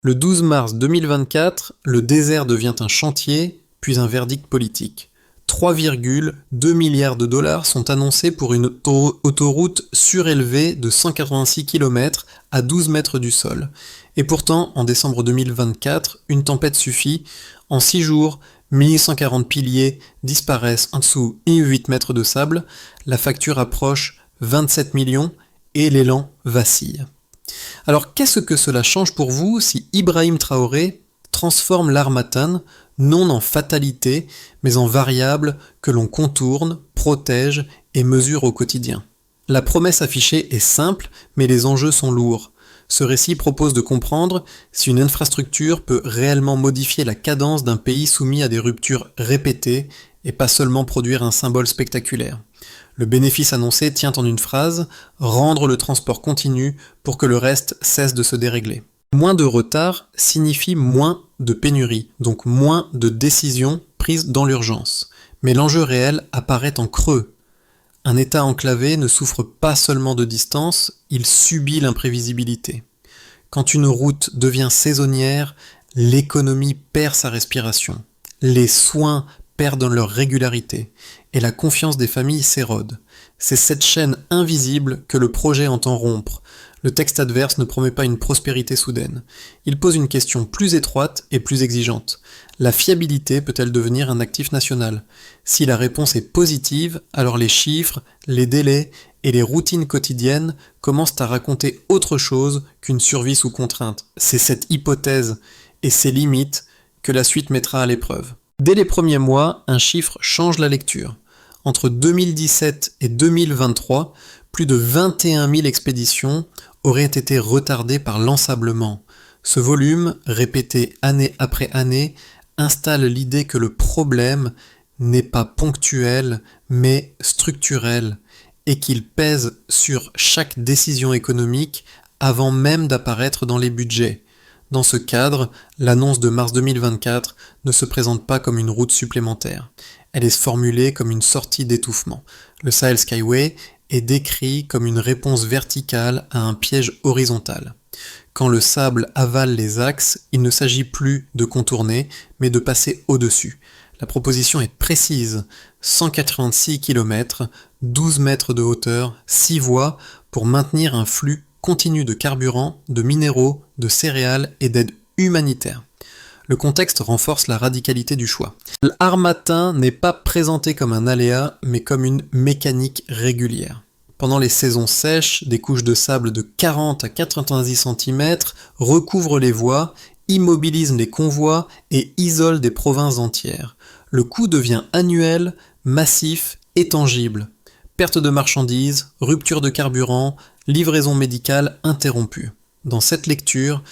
Le 12 mars 2024, le désert devient un chantier, puis un verdict politique. 3,2 milliards de dollars sont annoncés pour une autoroute surélevée de 186 km à 12 mètres du sol. Et pourtant, en décembre 2024, une tempête suffit. En 6 jours, 1140 piliers disparaissent en dessous de 8 mètres de sable. La facture approche 27 millions et l'élan vacille. Alors qu'est-ce que cela change pour vous si Ibrahim Traoré transforme l'Harmattan non en fatalité, mais en variable que l'on contourne, protège et mesure au quotidien? La promesse affichée est simple, mais les enjeux sont lourds. Ce récit propose de comprendre si une infrastructure peut réellement modifier la cadence d'un pays soumis à des ruptures répétées et pas seulement produire un symbole spectaculaire. Le bénéfice annoncé tient en une phrase: rendre le transport continu pour que le reste cesse de se dérégler. Moins de retard signifie moins de pénurie, donc moins de décisions prises dans l'urgence. Mais l'enjeu réel apparaît en creux. Un État enclavé ne souffre pas seulement de distance, il subit l'imprévisibilité. Quand une route devient saisonnière, l'économie perd sa respiration. Les soins perdent leur régularité et la confiance des familles s'érode. C'est cette chaîne invisible que le projet entend rompre. Le texte adverse ne promet pas une prospérité soudaine. Il pose une question plus étroite et plus exigeante. La fiabilité peut-elle devenir un actif national? Si la réponse est positive, alors les chiffres, les délais et les routines quotidiennes commencent à raconter autre chose qu'une survie sous contrainte. C'est cette hypothèse et ses limites que la suite mettra à l'épreuve. Dès les premiers mois, un chiffre change la lecture. Entre 2017 et 2023, plus de 21 000 expéditions auraient été retardées par l'ensablement. Ce volume, répété année après année, installe l'idée que le problème n'est pas ponctuel, mais structurel, et qu'il pèse sur chaque décision économique avant même d'apparaître dans les budgets. Dans ce cadre, l'annonce de mars 2024 ne se présente pas comme une route supplémentaire. Elle est formulée comme une sortie d'étouffement. Le Sahel Skyway est décrit comme une réponse verticale à un piège horizontal. Quand le sable avale les axes, il ne s'agit plus de contourner, mais de passer au-dessus. La proposition est précise. 186 km, 12 mètres de hauteur, 6 voies pour maintenir un flux continu de carburant, de minéraux, de céréales et d'aide humanitaire. Le contexte renforce la radicalité du choix. L'Harmattan n'est pas présenté comme un aléa, mais comme une mécanique régulière. Pendant les saisons sèches, des couches de sable de 40 à 90 cm recouvrent les voies, immobilisent les convois et isolent des provinces entières. Le coût devient annuel, massif et tangible. Perte de marchandises, rupture de carburant, livraison médicale interrompue. Dans cette lecture,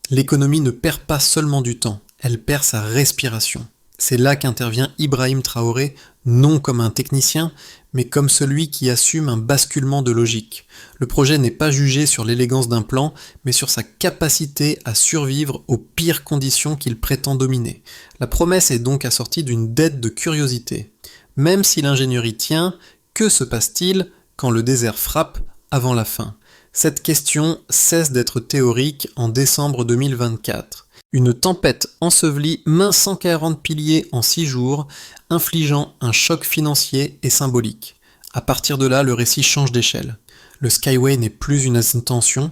l'économie ne perd pas seulement du temps, elle perd sa respiration. C'est là qu'intervient Ibrahim Traoré, non comme un technicien, mais comme celui qui assume un basculement de logique. Le projet n'est pas jugé sur l'élégance d'un plan, mais sur sa capacité à survivre aux pires conditions qu'il prétend dominer. La promesse est donc assortie d'une dette de curiosité. Même si l'ingénierie tient, que se passe-t-il quand le désert frappe avant la fin? Cette question cesse d'être théorique en décembre 2024. Une tempête ensevelit 140 piliers en 6 jours, infligeant un choc financier et symbolique. À partir de là, le récit change d'échelle. Le Skyway n'est plus une intention,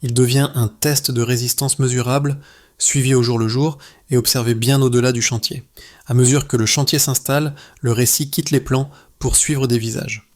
il devient un test de résistance mesurable, suivi au jour le jour et observé bien au-delà du chantier. À mesure que le chantier s'installe, le récit quitte les plans pour suivre des visages.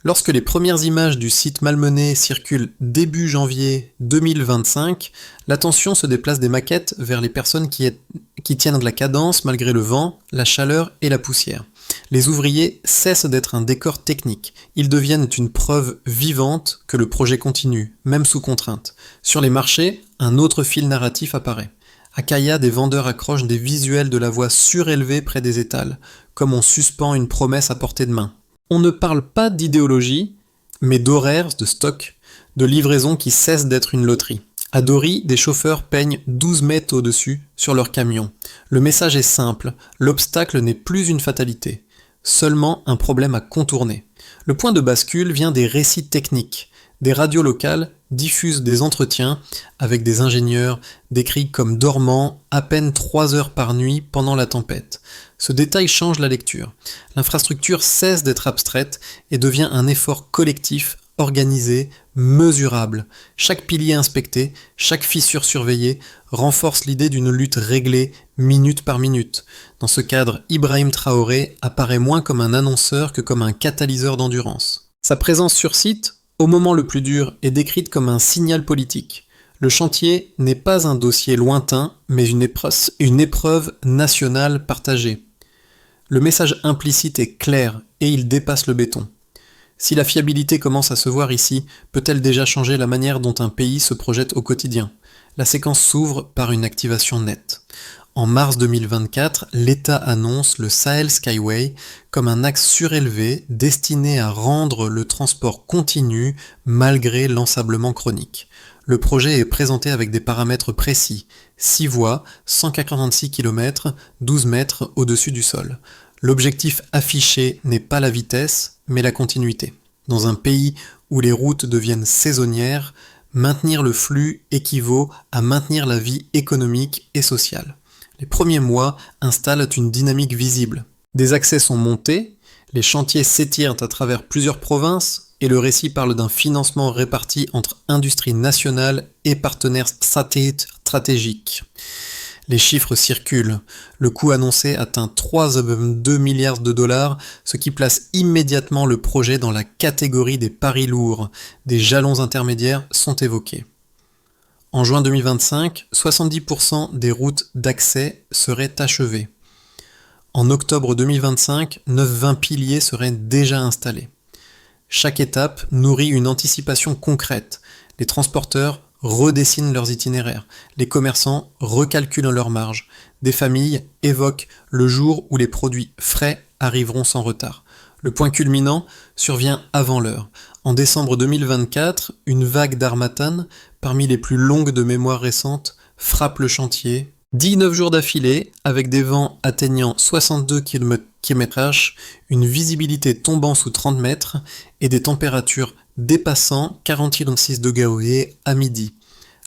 Lorsque les premières images du site malmené circulent début janvier 2025, l'attention se déplace des maquettes vers les personnes qui tiennent de la cadence malgré le vent, la chaleur et la poussière. Les ouvriers cessent d'être un décor technique, ils deviennent une preuve vivante que le projet continue, même sous contrainte. Sur les marchés, un autre fil narratif apparaît. À Kaya, des vendeurs accrochent des visuels de la voie surélevée près des étals, comme on suspend une promesse à portée de main. On ne parle pas d'idéologie, mais d'horaires, de stock, de livraisons qui cessent d'être une loterie. À Dori, des chauffeurs peignent 12 mètres au-dessus sur leur camion. Le message est simple, l'obstacle n'est plus une fatalité, seulement un problème à contourner. Le point de bascule vient des récits techniques. Des radios locales diffuse des entretiens avec des ingénieurs décrits comme dormant à peine 3 heures par nuit pendant la tempête. Ce détail change la lecture. L'infrastructure cesse d'être abstraite et devient un effort collectif, organisé, mesurable. Chaque pilier inspecté, chaque fissure surveillée renforce l'idée d'une lutte réglée minute par minute. Dans ce cadre, Ibrahim Traoré apparaît moins comme un annonceur que comme un catalyseur d'endurance. Sa présence sur site, au moment le plus dur, est décrite comme un signal politique. Le chantier n'est pas un dossier lointain, mais une épreuve nationale partagée. Le message implicite est clair et il dépasse le béton. Si la fiabilité commence à se voir ici, peut-elle déjà changer la manière dont un pays se projette au quotidien ? La séquence s'ouvre par une activation nette. En mars 2024, l'État annonce le Sahel Skyway comme un axe surélevé destiné à rendre le transport continu malgré l'ensablement chronique. Le projet est présenté avec des paramètres précis, 6 voies, 146 km, 12 mètres au-dessus du sol. L'objectif affiché n'est pas la vitesse, mais la continuité. Dans un pays où les routes deviennent saisonnières, maintenir le flux équivaut à maintenir la vie économique et sociale. Les premiers mois installent une dynamique visible. Des accès sont montés, les chantiers s'étirent à travers plusieurs provinces et le récit parle d'un financement réparti entre industries nationales et partenaires stratégiques. Les chiffres circulent. Le coût annoncé atteint 3,2 milliards de dollars, ce qui place immédiatement le projet dans la catégorie des paris lourds. Des jalons intermédiaires sont évoqués. En juin 2025, 70% des routes d'accès seraient achevées. En octobre 2025, 9-20 piliers seraient déjà installés. Chaque étape nourrit une anticipation concrète. Les transporteurs redessinent leurs itinéraires. Les commerçants recalculent leurs marges. Des familles évoquent le jour où les produits frais arriveront sans retard. Le point culminant survient avant l'heure. En décembre 2024, une vague d'harmattan, parmi les plus longues de mémoire récente, frappe le chantier. 19 jours d'affilée, avec des vents atteignant 62 km/h, une visibilité tombant sous 30 mètres et des températures dépassant 46 degrés à midi.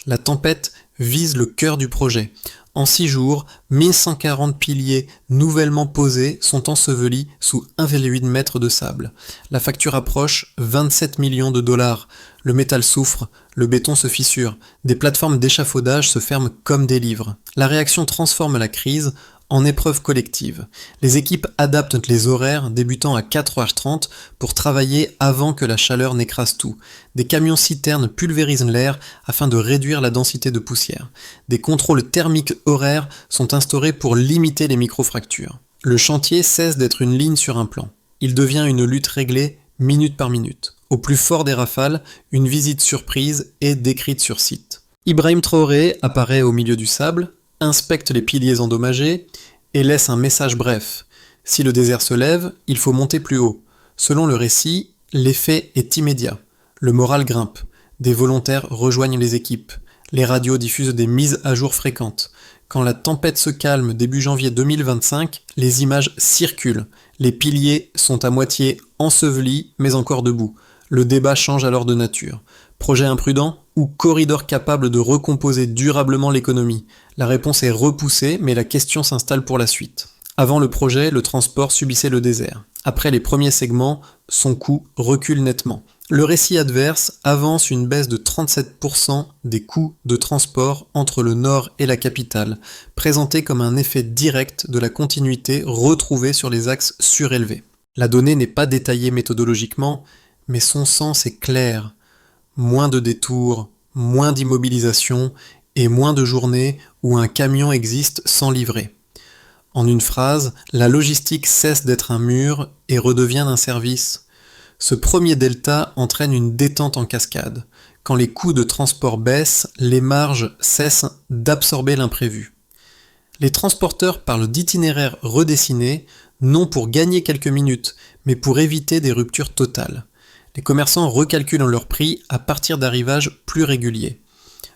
La tempête vise le cœur du projet. En 6 jours, 1140 piliers nouvellement posés sont ensevelis sous 1,8 mètre de sable. La facture approche 27 millions de dollars. Le métal souffre, le béton se fissure, des plateformes d'échafaudage se ferment comme des livres. La réaction transforme la crise en épreuve collective. Les équipes adaptent les horaires débutant à 4h30 pour travailler avant que la chaleur n'écrase tout. Des camions-citernes pulvérisent l'air afin de réduire la densité de poussière. Des contrôles thermiques horaires sont instaurés pour limiter les microfractures. Le chantier cesse d'être une ligne sur un plan. Il devient une lutte réglée minute par minute. Au plus fort des rafales, une visite surprise est décrite sur site. Ibrahim Traoré apparaît au milieu du sable, inspecte les piliers endommagés et laisse un message bref. Si le désert se lève, il faut monter plus haut. Selon le récit, l'effet est immédiat. Le moral grimpe. Des volontaires rejoignent les équipes. Les radios diffusent des mises à jour fréquentes. Quand la tempête se calme début janvier 2025, les images circulent. Les piliers sont à moitié ensevelis mais encore debout. Le débat change alors de nature. Projet imprudent ou corridor capable de recomposer durablement l'économie ? La réponse est repoussée, mais la question s'installe pour la suite. Avant le projet, le transport subissait le désert. Après les premiers segments, son coût recule nettement. Le récit adverse avance une baisse de 37% des coûts de transport entre le nord et la capitale, présenté comme un effet direct de la continuité retrouvée sur les axes surélevés. La donnée n'est pas détaillée méthodologiquement, mais son sens est clair. Moins de détours, moins d'immobilisation et moins de journées où un camion existe sans livrer. En une phrase, la logistique cesse d'être un mur et redevient un service. Ce premier delta entraîne une détente en cascade. Quand les coûts de transport baissent, les marges cessent d'absorber l'imprévu. Les transporteurs parlent d'itinéraires redessinés, non pour gagner quelques minutes, mais pour éviter des ruptures totales. Les commerçants recalculent leurs prix à partir d'arrivages plus réguliers.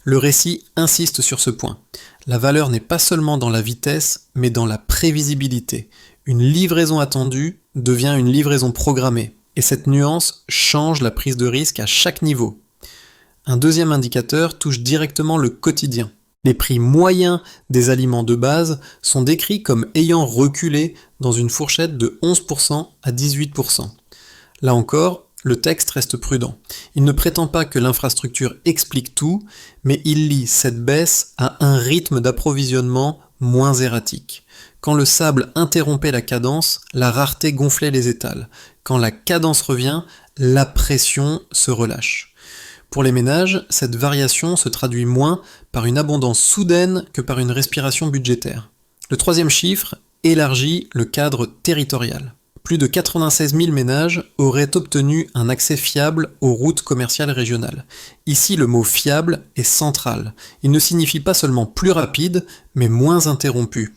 Le récit insiste sur ce point. La valeur n'est pas seulement dans la vitesse, mais dans la prévisibilité. Une livraison attendue devient une livraison programmée. Et cette nuance change la prise de risque à chaque niveau. Un deuxième indicateur touche directement le quotidien. Les prix moyens des aliments de base sont décrits comme ayant reculé dans une fourchette de 11% à 18%. Là encore, le texte reste prudent. Il ne prétend pas que l'infrastructure explique tout, mais il lie cette baisse à un rythme d'approvisionnement moins erratique. Quand le sable interrompait la cadence, la rareté gonflait les étals. Quand la cadence revient, la pression se relâche. Pour les ménages, cette variation se traduit moins par une abondance soudaine que par une respiration budgétaire. Le troisième chiffre élargit le cadre territorial. Plus de 96 000 ménages auraient obtenu un accès fiable aux routes commerciales régionales. Ici, le mot fiable est central. Il ne signifie pas seulement plus rapide, mais moins interrompu.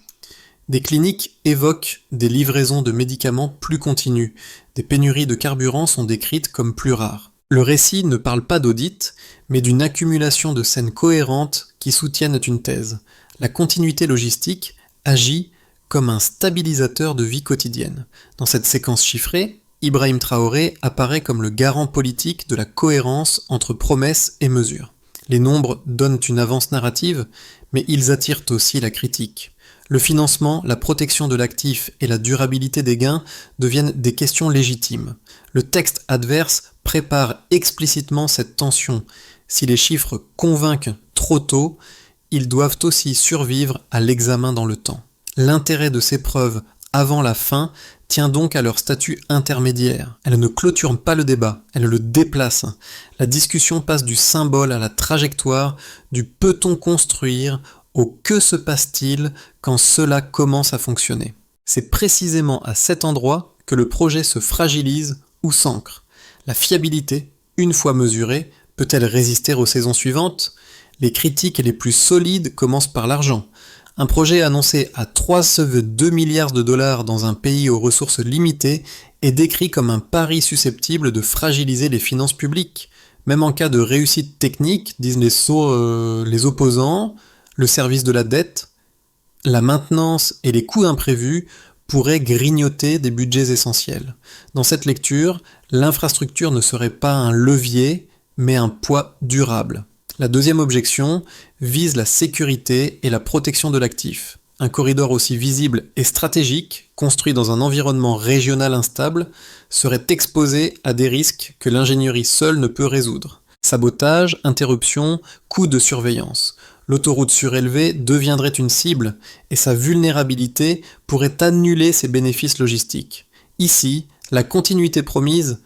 Des cliniques évoquent des livraisons de médicaments plus continues. Des pénuries de carburant sont décrites comme plus rares. Le récit ne parle pas d'audit, mais d'une accumulation de scènes cohérentes qui soutiennent une thèse. La continuité logistique agit comme un stabilisateur de vie quotidienne. Dans cette séquence chiffrée, Ibrahim Traoré apparaît comme le garant politique de la cohérence entre promesses et mesures. Les nombres donnent une avance narrative, mais ils attirent aussi la critique. Le financement, la protection de l'actif et la durabilité des gains deviennent des questions légitimes. Le texte adverse prépare explicitement cette tension. Si les chiffres convainquent trop tôt, ils doivent aussi survivre à l'examen dans le temps. L'intérêt de ces preuves avant la fin tient donc à leur statut intermédiaire. Elles ne clôturent pas le débat, elles le déplacent. La discussion passe du symbole à la trajectoire, du peut-on construire au que se passe-t-il quand cela commence à fonctionner. C'est précisément à cet endroit que le projet se fragilise ou s'ancre. La fiabilité, une fois mesurée, peut-elle résister aux saisons suivantes ? Les critiques les plus solides commencent par l'argent. Un projet annoncé à 3,2 milliards de dollars dans un pays aux ressources limitées est décrit comme un pari susceptible de fragiliser les finances publiques. Même en cas de réussite technique, disent les opposants, le service de la dette, la maintenance et les coûts imprévus pourraient grignoter des budgets essentiels. Dans cette lecture, l'infrastructure ne serait pas un levier, mais un poids durable. La deuxième objection vise la sécurité et la protection de l'actif. Un corridor aussi visible et stratégique, construit dans un environnement régional instable, serait exposé à des risques que l'ingénierie seule ne peut résoudre. Sabotage, interruption, coûts de surveillance. L'autoroute surélevée deviendrait une cible et sa vulnérabilité pourrait annuler ses bénéfices logistiques. Ici, la continuité promise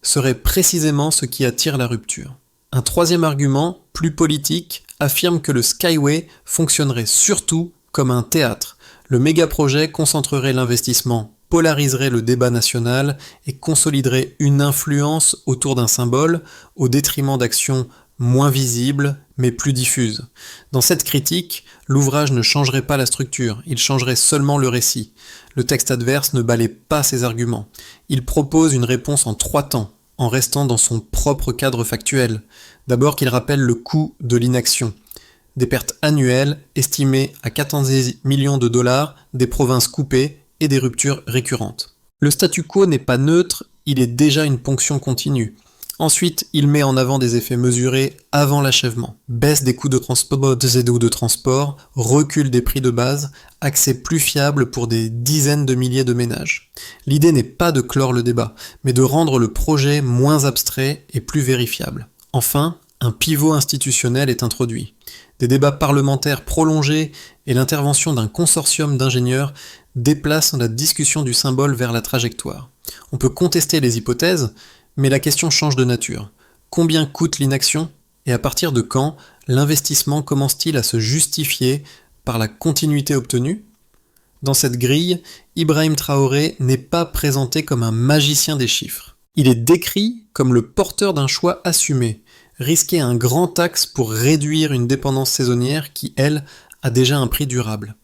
serait précisément ce qui attire la rupture. Un troisième argument, plus politique, affirme que le Skyway fonctionnerait surtout comme un théâtre. Le méga-projet concentrerait l'investissement, polariserait le débat national et consoliderait une influence autour d'un symbole au détriment d'actions moins visibles mais plus diffuses. Dans cette critique, l'ouvrage ne changerait pas la structure, il changerait seulement le récit. Le texte adverse ne balaie pas ses arguments. Il propose une réponse en 3 temps, en restant dans son propre cadre factuel. D'abord qu'il rappelle le coût de l'inaction. Des pertes annuelles estimées à 14 millions de dollars, des provinces coupées et des ruptures récurrentes. Le statu quo n'est pas neutre, il est déjà une ponction continue. Ensuite, il met en avant des effets mesurés avant l'achèvement. Baisse des coûts de transport, recul des prix de base, accès plus fiable pour des dizaines de milliers de ménages. L'idée n'est pas de clore le débat, mais de rendre le projet moins abstrait et plus vérifiable. Enfin, un pivot institutionnel est introduit. Des débats parlementaires prolongés et l'intervention d'un consortium d'ingénieurs déplacent la discussion du symbole vers la trajectoire. On peut contester les hypothèses, mais la question change de nature. Combien coûte l'inaction ? Et à partir de quand l'investissement commence-t-il à se justifier par la continuité obtenue ? Dans cette grille, Ibrahim Traoré n'est pas présenté comme un magicien des chiffres. Il est décrit comme le porteur d'un choix assumé, risquer un grand axe pour réduire une dépendance saisonnière qui, elle, a déjà un prix durable.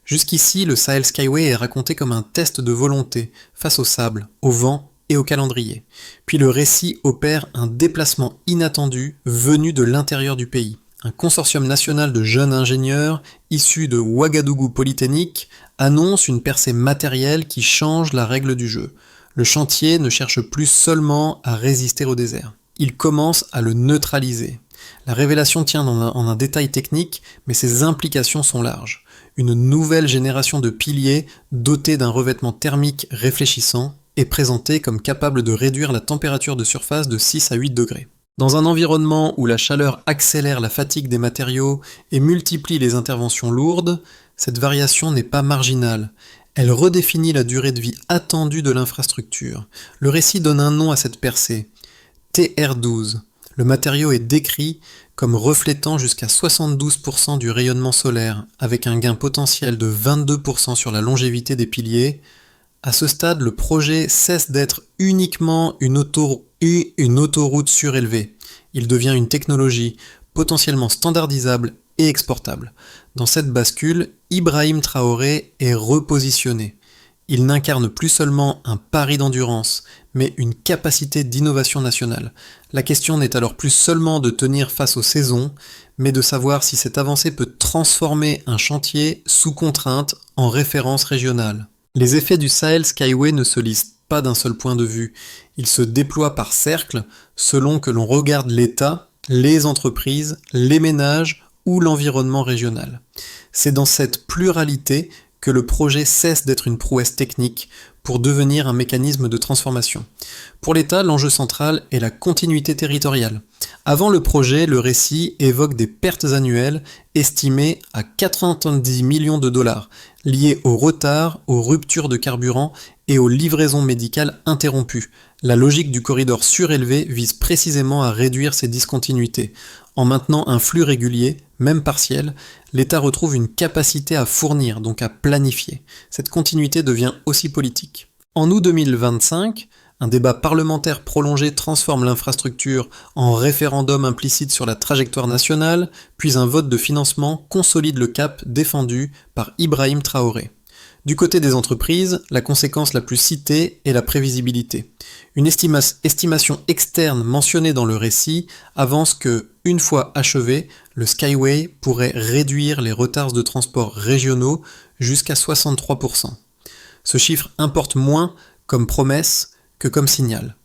Jusqu'ici, le Sahel Skyway est raconté comme un test de volonté face au sable, au vent et au calendrier. Puis le récit opère un déplacement inattendu venu de l'intérieur du pays. Un consortium national de jeunes ingénieurs issus de Ouagadougou Polytechnique annonce une percée matérielle qui change la règle du jeu. Le chantier ne cherche plus seulement à résister au désert. il commence à le neutraliser. La révélation tient en un détail technique, mais ses implications sont larges. Une nouvelle génération de piliers dotés d'un revêtement thermique réfléchissant est présentée comme capable de réduire la température de surface de 6 à 8 degrés. Dans un environnement où la chaleur accélère la fatigue des matériaux et multiplie les interventions lourdes, cette variation n'est pas marginale. Elle redéfinit la durée de vie attendue de l'infrastructure. Le récit donne un nom à cette percée, TR12. Le matériau est décrit comme reflétant jusqu'à 72% du rayonnement solaire, avec un gain potentiel de 22% sur la longévité des piliers. À ce stade, le projet cesse d'être uniquement une autoroute surélevée. Il devient une technologie potentiellement standardisable et exportable. Dans cette bascule, Ibrahim Traoré est repositionné. Il n'incarne plus seulement un pari d'endurance, mais une capacité d'innovation nationale. La question n'est alors plus seulement de tenir face aux saisons, mais de savoir si cette avancée peut transformer un chantier sous contrainte en référence régionale. Les effets du Sahel Skyway ne se lisent pas d'un seul point de vue. Ils se déploient par cercles selon que l'on regarde l'État, les entreprises, les ménages ou l'environnement régional. C'est dans cette pluralité que le projet cesse d'être une prouesse technique pour devenir un mécanisme de transformation. Pour l'État, l'enjeu central est la continuité territoriale. Avant le projet, le récit évoque des pertes annuelles estimées à 90 millions de dollars, liées au retard, aux ruptures de carburant et aux livraisons médicales interrompues. La logique du corridor surélevé vise précisément à réduire ces discontinuités. En maintenant un flux régulier, même partiel, l'État retrouve une capacité à fournir, donc à planifier. Cette continuité devient aussi politique. En août 2025, un débat parlementaire prolongé transforme l'infrastructure en référendum implicite sur la trajectoire nationale, puis un vote de financement consolide le cap défendu par Ibrahim Traoré. Du côté des entreprises, la conséquence la plus citée est la prévisibilité. Une estimation externe mentionnée dans le récit avance que, une fois achevé, le Skyway pourrait réduire les retards de transport régionaux jusqu'à 63%. Ce chiffre importe moins comme promesse que comme signal.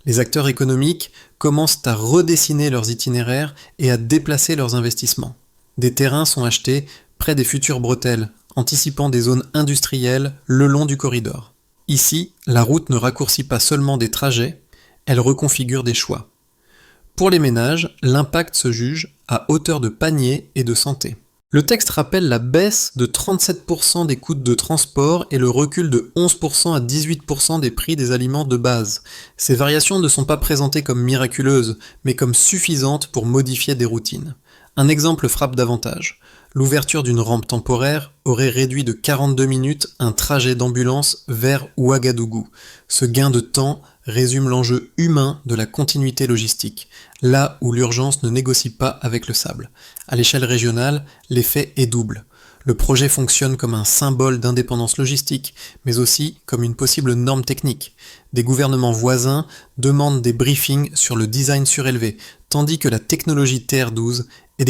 Les acteurs économiques commencent à redessiner leurs itinéraires et à déplacer leurs investissements. Des terrains sont achetés près des futures bretelles, anticipant des zones industrielles le long du corridor. Ici, la route ne raccourcit pas seulement des trajets, elle reconfigure des choix. Pour les ménages, l'impact se juge à hauteur de panier et de santé. Le texte rappelle la baisse de 37% des coûts de transport et le recul de 11% à 18% des prix des aliments de base. Ces variations ne sont pas présentées comme miraculeuses, mais comme suffisantes pour modifier des routines. Un exemple frappe davantage. L'ouverture d'une rampe temporaire aurait réduit de 42 minutes un trajet d'ambulance vers Ouagadougou. Ce gain de temps résume l'enjeu humain de la continuité logistique, là où l'urgence ne négocie pas avec le sable. À l'échelle régionale, l'effet est double. Le projet fonctionne comme un symbole d'indépendance logistique, mais aussi comme une possible norme technique. Des gouvernements voisins demandent des briefings sur le design surélevé, tandis que la technologie TR12 est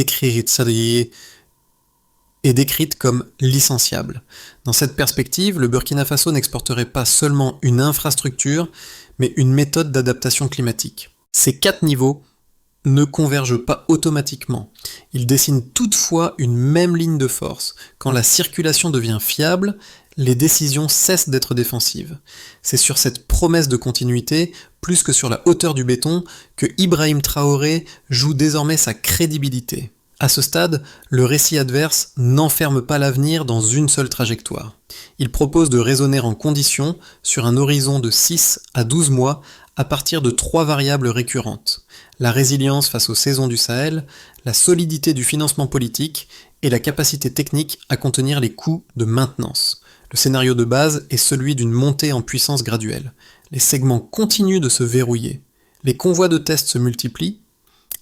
décrite comme licenciable. Dans cette perspective, le Burkina Faso n'exporterait pas seulement une infrastructure, mais une méthode d'adaptation climatique. Ces 4 niveaux ne convergent pas automatiquement. Ils dessinent toutefois une même ligne de force. Quand la circulation devient fiable, les décisions cessent d'être défensives. C'est sur cette promesse de continuité, plus que sur la hauteur du béton, que Ibrahim Traoré joue désormais sa crédibilité. À ce stade, le récit adverse n'enferme pas l'avenir dans une seule trajectoire. Il propose de raisonner en conditions sur un horizon de 6 à 12 mois à partir de 3 variables récurrentes. La résilience face aux saisons du Sahel, la solidité du financement politique et la capacité technique à contenir les coûts de maintenance. Le scénario de base est celui d'une montée en puissance graduelle. Les segments continuent de se verrouiller. Les convois de tests se multiplient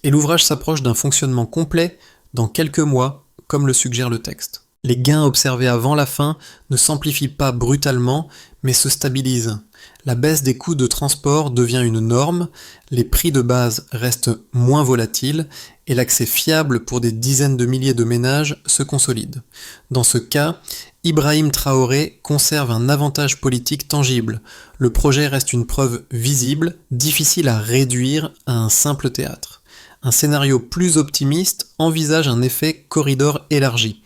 et l'ouvrage s'approche d'un fonctionnement complet dans quelques mois, comme le suggère le texte. Les gains observés avant la fin ne s'amplifient pas brutalement, mais se stabilisent. La baisse des coûts de transport devient une norme, les prix de base restent moins volatiles et l'accès fiable pour des dizaines de milliers de ménages se consolide. Dans ce cas, Ibrahim Traoré conserve un avantage politique tangible. Le projet reste une preuve visible, difficile à réduire à un simple théâtre. Un scénario plus optimiste envisage un effet corridor élargi.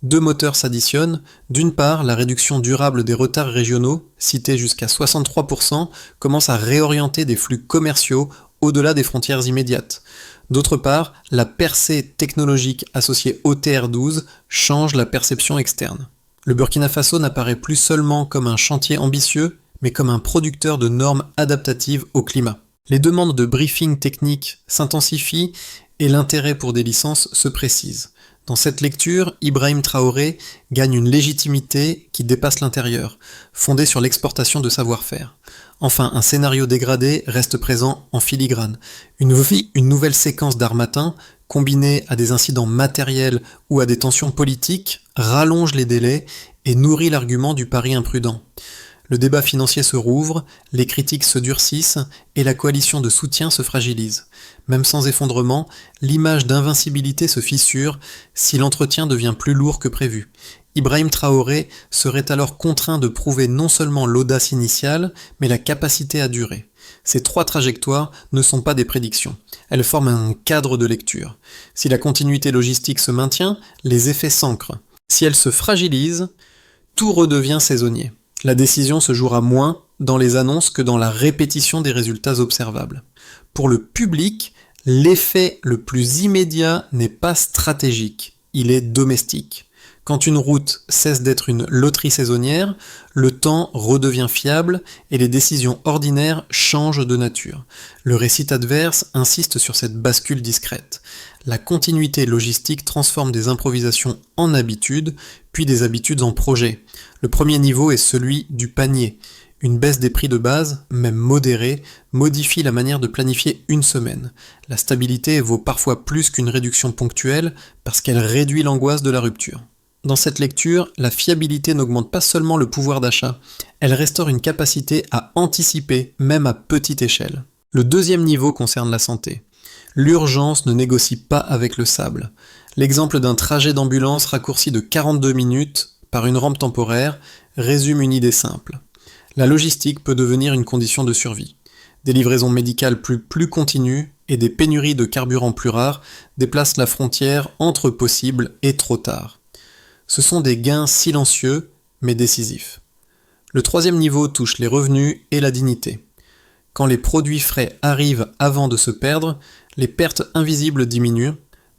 Deux moteurs s'additionnent. D'une part, la réduction durable des retards régionaux, citée jusqu'à 63%, commence à réorienter des flux commerciaux au-delà des frontières immédiates. D'autre part, la percée technologique associée au TR12 change la perception externe. Le Burkina Faso n'apparaît plus seulement comme un chantier ambitieux, mais comme un producteur de normes adaptatives au climat. Les demandes de briefing technique s'intensifient et l'intérêt pour des licences se précise. Dans cette lecture, Ibrahim Traoré gagne une légitimité qui dépasse l'intérieur, fondée sur l'exportation de savoir-faire. Enfin, un scénario dégradé reste présent en filigrane. Une nouvelle séquence d'Harmattan, combinée à des incidents matériels ou à des tensions politiques, rallonge les délais et nourrit l'argument du pari imprudent. Le débat financier se rouvre, les critiques se durcissent et la coalition de soutien se fragilise. Même sans effondrement, l'image d'invincibilité se fissure si l'entretien devient plus lourd que prévu. Ibrahim Traoré serait alors contraint de prouver non seulement l'audace initiale, mais la capacité à durer. Ces trois trajectoires ne sont pas des prédictions, elles forment un cadre de lecture. Si la continuité logistique se maintient, les effets s'ancrent. Si elle se fragilise, tout redevient saisonnier. La décision se jouera moins dans les annonces que dans la répétition des résultats observables. Pour le public, l'effet le plus immédiat n'est pas stratégique, il est domestique. Quand une route cesse d'être une loterie saisonnière, le temps redevient fiable et les décisions ordinaires changent de nature. Le récit adverse insiste sur cette bascule discrète. La continuité logistique transforme des improvisations en habitudes, puis des habitudes en projets. Le premier niveau est celui du panier. Une baisse des prix de base, même modérée, modifie la manière de planifier une semaine. La stabilité vaut parfois plus qu'une réduction ponctuelle parce qu'elle réduit l'angoisse de la rupture. Dans cette lecture, la fiabilité n'augmente pas seulement le pouvoir d'achat, elle restaure une capacité à anticiper, même à petite échelle. Le deuxième niveau concerne la santé. L'urgence ne négocie pas avec le sable. L'exemple d'un trajet d'ambulance raccourci de 42 minutes par une rampe temporaire résume une idée simple. La logistique peut devenir une condition de survie. Des livraisons médicales plus continues et des pénuries de carburant plus rares déplacent la frontière entre possible et trop tard. Ce sont des gains silencieux mais décisifs. Le troisième niveau touche les revenus et la dignité. Quand les produits frais arrivent avant de se perdre, les pertes invisibles diminuent,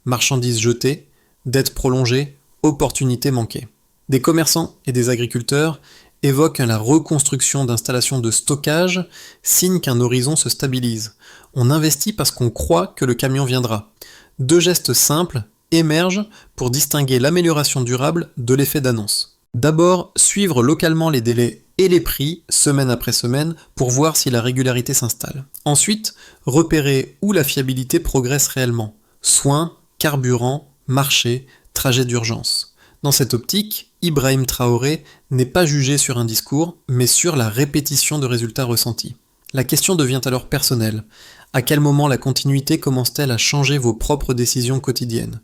marchandises jetées, dettes prolongées, opportunités manquées. Des commerçants et des agriculteurs évoquent la reconstruction d'installations de stockage, signe qu'un horizon se stabilise. On investit parce qu'on croit que le camion viendra. Deux gestes simples émergent pour distinguer l'amélioration durable de l'effet d'annonce. D'abord, suivre localement les délais et les prix, semaine après semaine, pour voir si la régularité s'installe. Ensuite, repérer où la fiabilité progresse réellement. Soins, carburant, marché, trajet d'urgence. Dans cette optique, Ibrahim Traoré n'est pas jugé sur un discours, mais sur la répétition de résultats ressentis. La question devient alors personnelle. À quel moment la continuité commence-t-elle à changer vos propres décisions quotidiennes ?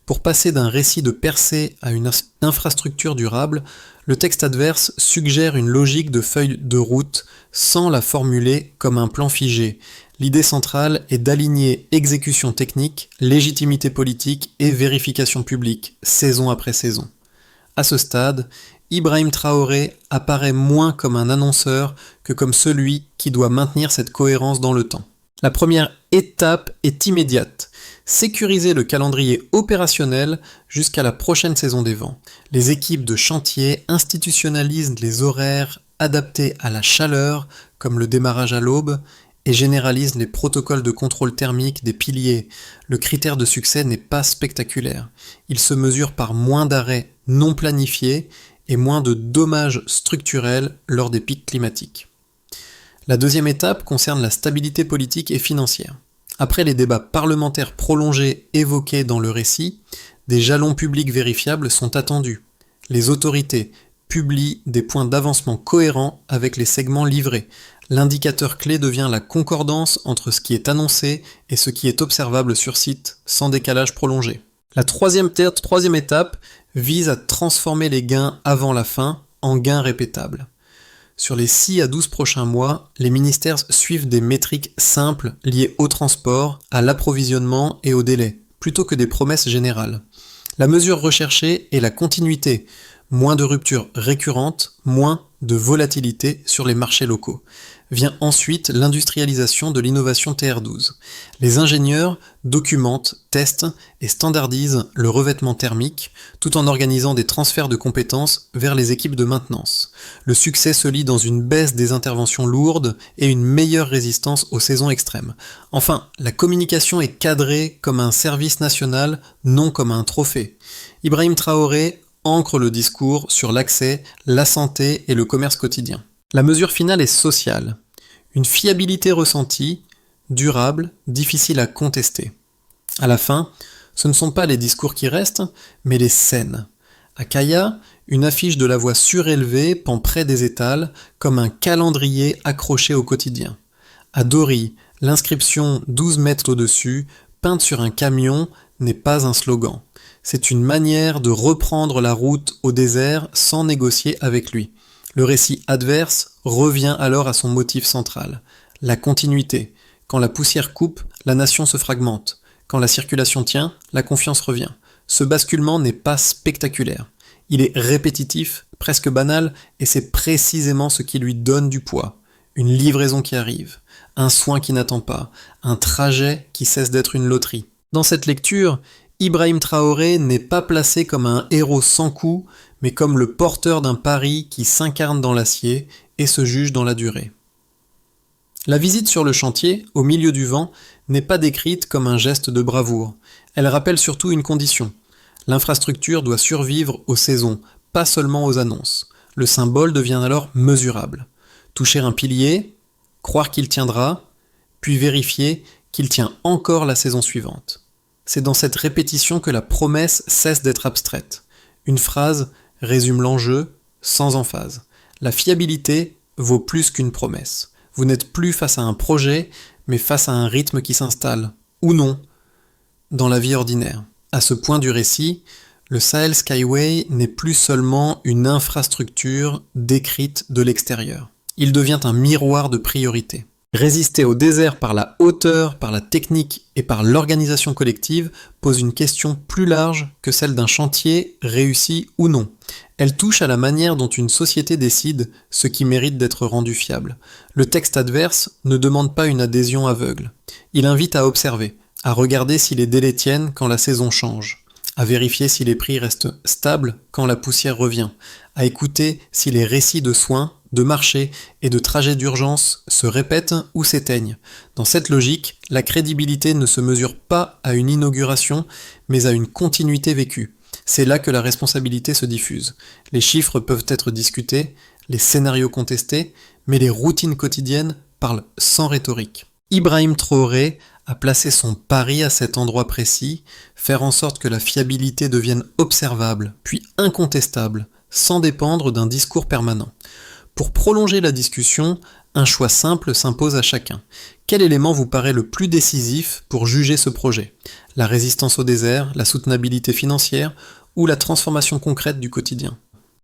Pour passer d'un récit de percée à une infrastructure durable, le texte adverse suggère une logique de feuille de route sans la formuler comme un plan figé. L'idée centrale est d'aligner exécution technique, légitimité politique et vérification publique, saison après saison. À ce stade, Ibrahim Traoré apparaît moins comme un annonceur que comme celui qui doit maintenir cette cohérence dans le temps. La première étape est immédiate. Sécuriser le calendrier opérationnel jusqu'à la prochaine saison des vents. Les équipes de chantier institutionnalisent les horaires adaptés à la chaleur, comme le démarrage à l'aube, et généralisent les protocoles de contrôle thermique des piliers. Le critère de succès n'est pas spectaculaire. Il se mesure par moins d'arrêts non planifiés et moins de dommages structurels lors des pics climatiques. La deuxième étape concerne la stabilité politique et financière. Après les débats parlementaires prolongés évoqués dans le récit, des jalons publics vérifiables sont attendus. Les autorités publient des points d'avancement cohérents avec les segments livrés. L'indicateur clé devient la concordance entre ce qui est annoncé et ce qui est observable sur site, sans décalage prolongé. La troisième étape vise à transformer les gains avant la fin en gains répétables. Sur les 6 à 12 prochains mois, les ministères suivent des métriques simples liées au transport, à l'approvisionnement et au délai, plutôt que des promesses générales. La mesure recherchée est la continuité, moins de ruptures récurrentes, moins de volatilité sur les marchés locaux. Vient ensuite l'industrialisation de l'innovation TR12. Les ingénieurs documentent, testent et standardisent le revêtement thermique tout en organisant des transferts de compétences vers les équipes de maintenance. Le succès se lit dans une baisse des interventions lourdes et une meilleure résistance aux saisons extrêmes. Enfin, la communication est cadrée comme un service national, non comme un trophée. Ibrahim Traoré ancre le discours sur l'accès, la santé et le commerce quotidien. La mesure finale est sociale. Une fiabilité ressentie, durable, difficile à contester. À la fin, ce ne sont pas les discours qui restent, mais les scènes. À Kaya, une affiche de la voix surélevée pend près des étals, comme un calendrier accroché au quotidien. À Dori, l'inscription 12 mètres au-dessus, peinte sur un camion, n'est pas un slogan. C'est une manière de reprendre la route au désert sans négocier avec lui. Le récit adverse revient alors à son motif central, la continuité. Quand la poussière coupe, la nation se fragmente. Quand la circulation tient, la confiance revient. Ce basculement n'est pas spectaculaire. Il est répétitif, presque banal, et c'est précisément ce qui lui donne du poids. Une livraison qui arrive, un soin qui n'attend pas, un trajet qui cesse d'être une loterie. Dans cette lecture, Ibrahim Traoré n'est pas placé comme un héros sans coup, mais comme le porteur d'un pari qui s'incarne dans l'acier et se juge dans la durée. La visite sur le chantier, au milieu du vent, n'est pas décrite comme un geste de bravoure. Elle rappelle surtout une condition. L'infrastructure doit survivre aux saisons, pas seulement aux annonces. Le symbole devient alors mesurable. Toucher un pilier, croire qu'il tiendra, puis vérifier qu'il tient encore la saison suivante. C'est dans cette répétition que la promesse cesse d'être abstraite. Une phrase résume l'enjeu sans emphase. La fiabilité vaut plus qu'une promesse. Vous n'êtes plus face à un projet, mais face à un rythme qui s'installe, ou non, dans la vie ordinaire. À ce point du récit, le Sahel Skyway n'est plus seulement une infrastructure décrite de l'extérieur. Il devient un miroir de priorité. Résister au désert par la hauteur, par la technique et par l'organisation collective pose une question plus large que celle d'un chantier réussi ou non. Elle touche à la manière dont une société décide ce qui mérite d'être rendu fiable. Le texte adverse ne demande pas une adhésion aveugle. Il invite à observer, à regarder si les délais tiennent quand la saison change, à vérifier si les prix restent stables quand la poussière revient, à écouter si les récits de soins, de marché et de trajets d'urgence se répètent ou s'éteignent. Dans cette logique, la crédibilité ne se mesure pas à une inauguration, mais à une continuité vécue. C'est là que la responsabilité se diffuse. Les chiffres peuvent être discutés, les scénarios contestés, mais les routines quotidiennes parlent sans rhétorique. Ibrahim Traoré a placé son pari à cet endroit précis, faire en sorte que la fiabilité devienne observable, puis incontestable, sans dépendre d'un discours permanent. Pour prolonger la discussion, un choix simple s'impose à chacun. Quel élément vous paraît le plus décisif pour juger ce projet ? La résistance au désert, la soutenabilité financière ou la transformation concrète du quotidien ?